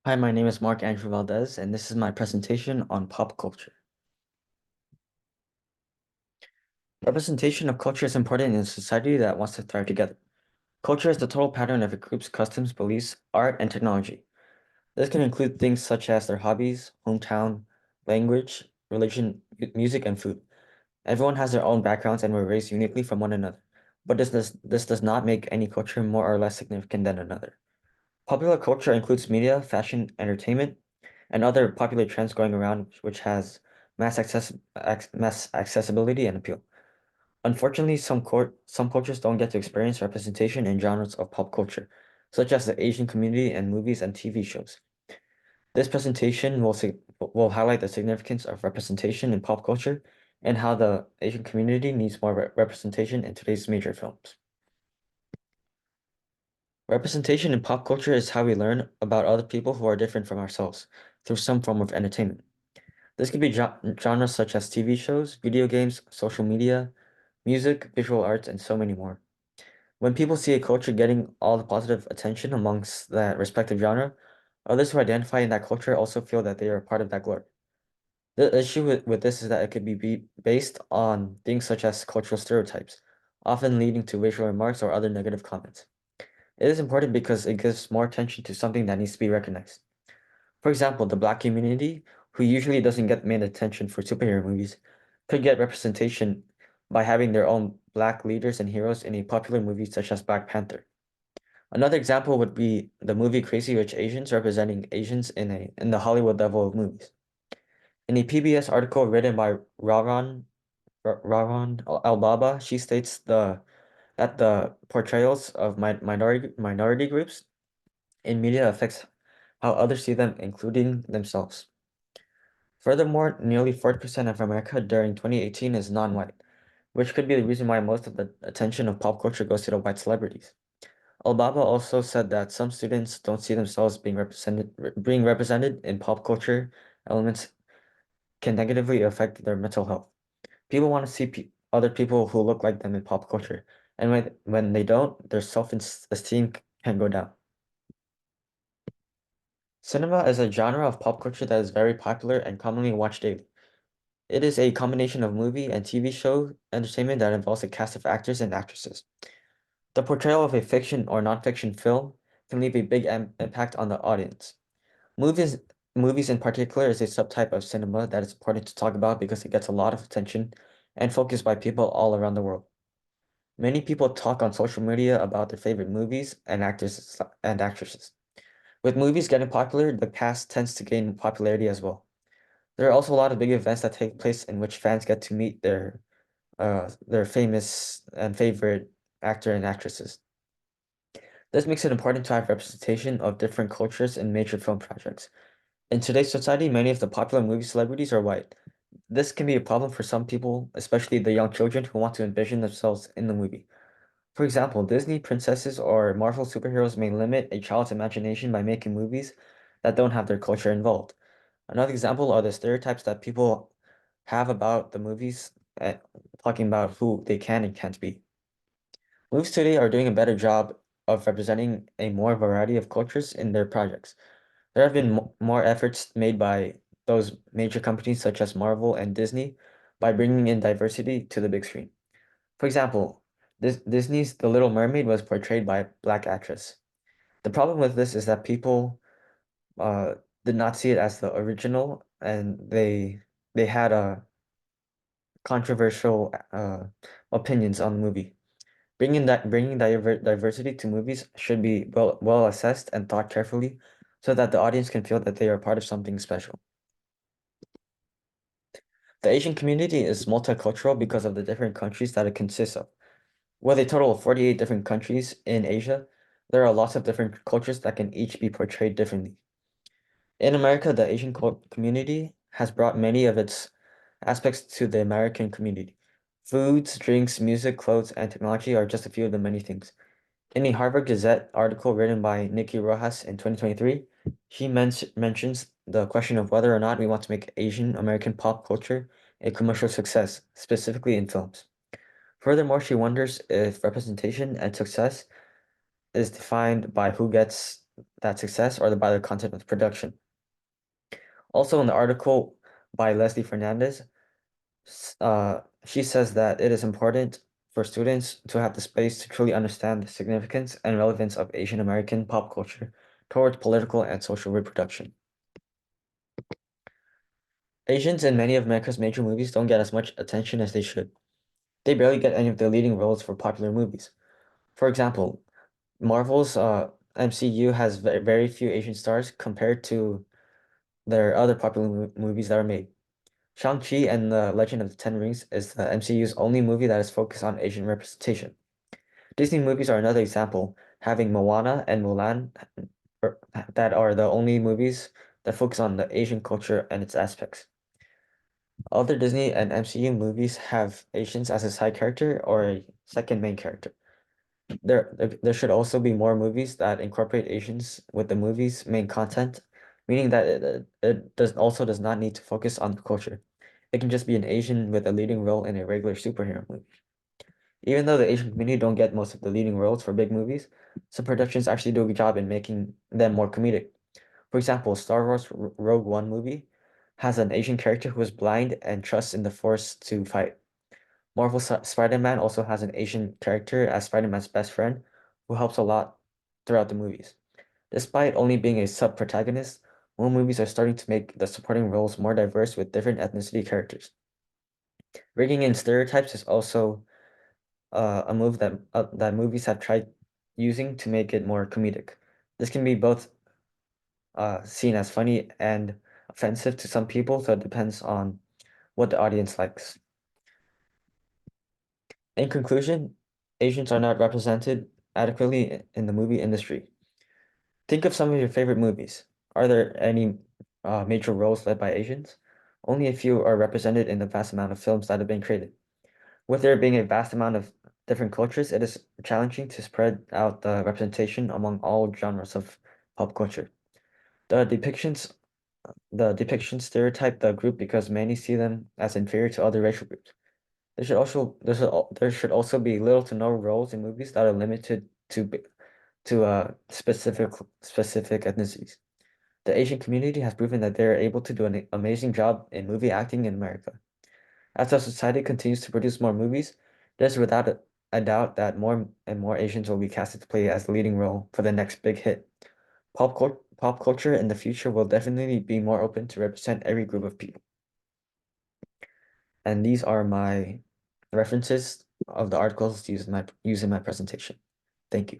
Hi, my name is Mark Andrew Valdez, and this is my presentation on pop culture. Representation of culture is important in a society that wants to thrive together. Culture is the total pattern of a group's customs, beliefs, art, and technology. This can include things such as their hobbies, hometown, language, religion, music, and food. Everyone has their own backgrounds and were raised uniquely from one another, but this does not make any culture more or less significant than another. Popular culture includes media, fashion, entertainment, and other popular trends going around, which has mass accessibility and appeal. Unfortunately, some cultures don't get to experience representation in genres of pop culture, such as the Asian community in movies and TV shows. This presentation will highlight the significance of representation in pop culture and how the Asian community needs more representation in today's major films. Representation in pop culture is how we learn about other people who are different from ourselves through some form of entertainment. This could be genres such as TV shows, video games, social media, music, visual arts, and so many more. When people see a culture getting all the positive attention amongst that respective genre, others who identify in that culture also feel that they are part of that glory. The issue with this is that it could be based on things such as cultural stereotypes, often leading to racial remarks or other negative comments. It is important because it gives more attention to something that needs to be recognized. For example, the Black community, who usually doesn't get main attention for superhero movies, could get representation by having their own Black leaders and heroes in a popular movie such as Black Panther. Another example would be the movie Crazy Rich Asians representing Asians in the Hollywood level of movies. In a PBS article written by Raron Albaba, she states that the portrayals of minority groups in media affects how others see them, including themselves. Furthermore, nearly 40% of America during 2018 is non-white, which could be the reason why most of the attention of pop culture goes to the white celebrities. Albaba also said that some students don't see themselves being represented in pop culture elements can negatively affect their mental health. People want to see other people who look like them in pop culture, and when they don't, their self-esteem can go down. Cinema is a genre of pop culture that is very popular and commonly watched daily. It is a combination of movie and TV show entertainment that involves a cast of actors and actresses. The portrayal of a fiction or nonfiction film can leave a big impact on the audience. Movies, movies in particular is a subtype of cinema that is important to talk about because it gets a lot of attention and focus by people all around the world. Many people talk on social media about their favorite movies and actors and actresses. With movies getting popular, the cast tends to gain popularity as well. There are also a lot of big events that take place in which fans get to meet their famous and favorite actor and actresses. This makes it important to have representation of different cultures in major film projects. In today's society, many of the popular movie celebrities are white. This can be a problem for some people, especially the young children who want to envision themselves in the movie. For example, Disney princesses or Marvel superheroes may limit a child's imagination by making movies that don't have their culture involved. Another example are the stereotypes that people have about the movies, talking about who they can and can't be. Movies today are doing a better job of representing a more variety of cultures in their projects. There have been more efforts made by those major companies such as Marvel and Disney by bringing in diversity to the big screen. For example, Disney's The Little Mermaid was portrayed by a black actress. The problem with this is that people uh, did not see it as the original, and they had controversial opinions on the movie. Bringing diversity to movies should be well assessed and thought carefully so that the audience can feel that they are part of something special. The Asian community is multicultural because of the different countries that it consists of. With a total of 48 different countries in Asia, there are lots of different cultures that can each be portrayed differently. In America, the Asian community has brought many of its aspects to the American community. Foods, drinks, music, clothes, and technology are just a few of the many things. In a Harvard Gazette article written by Nikki Rojas in 2023, she mentions the question of whether or not we want to make Asian American pop culture a commercial success, specifically in films. Furthermore, she wonders if representation and success is defined by who gets that success or by the content of the production. Also, in the article by Leslie Fernandez, she says that it is important for students to have the space to truly understand the significance and relevance of Asian American pop culture towards political and social reproduction. Asians in many of America's major movies don't get as much attention as they should. They barely get any of the leading roles for popular movies. For example, Marvel's MCU has very few Asian stars compared to their other popular movies that are made. Shang-Chi and the Legend of the Ten Rings is the MCU's only movie that is focused on Asian representation. Disney movies are another example, having Moana and Mulan that are the only movies that focus on the Asian culture and its aspects. Other Disney and MCU movies have Asians as a side character or a second main character. There should also be more movies that incorporate Asians with the movie's main content, meaning that it does not need to focus on the culture. It can just be an Asian with a leading role in a regular superhero movie. Even though the Asian community don't get most of the leading roles for big movies, some productions actually do a good job in making them more comedic. For example, Star Wars Rogue One movie has an Asian character who is blind and trusts in the Force to fight. Marvel Spider-Man also has an Asian character as Spider-Man's best friend who helps a lot throughout the movies. Despite only being a sub-protagonist, more movies are starting to make the supporting roles more diverse with different ethnicity characters. Rigging in stereotypes is also a move that movies have tried using to make it more comedic. This can be both seen as funny and offensive to some people, so it depends on what the audience likes. In conclusion, Asians are not represented adequately in the movie industry. Think of some of your favorite movies. Are there any major roles led by Asians? Only a few are represented in the vast amount of films that have been created. With there being a vast amount of different cultures, it is challenging to spread out the representation among all genres of pop culture. The depictions the depictions stereotype the group because many see them as inferior to other racial groups. There should also be little to no roles in movies that are limited to specific ethnicities. The Asian community has proven that they are able to do an amazing job in movie acting in America. As our society continues to produce more movies, there's without a doubt that more and more Asians will be casted to play as the leading role for the next big hit. Pop culture in the future will definitely be more open to represent every group of people. And these are my references of the articles used in my presentation. Thank you.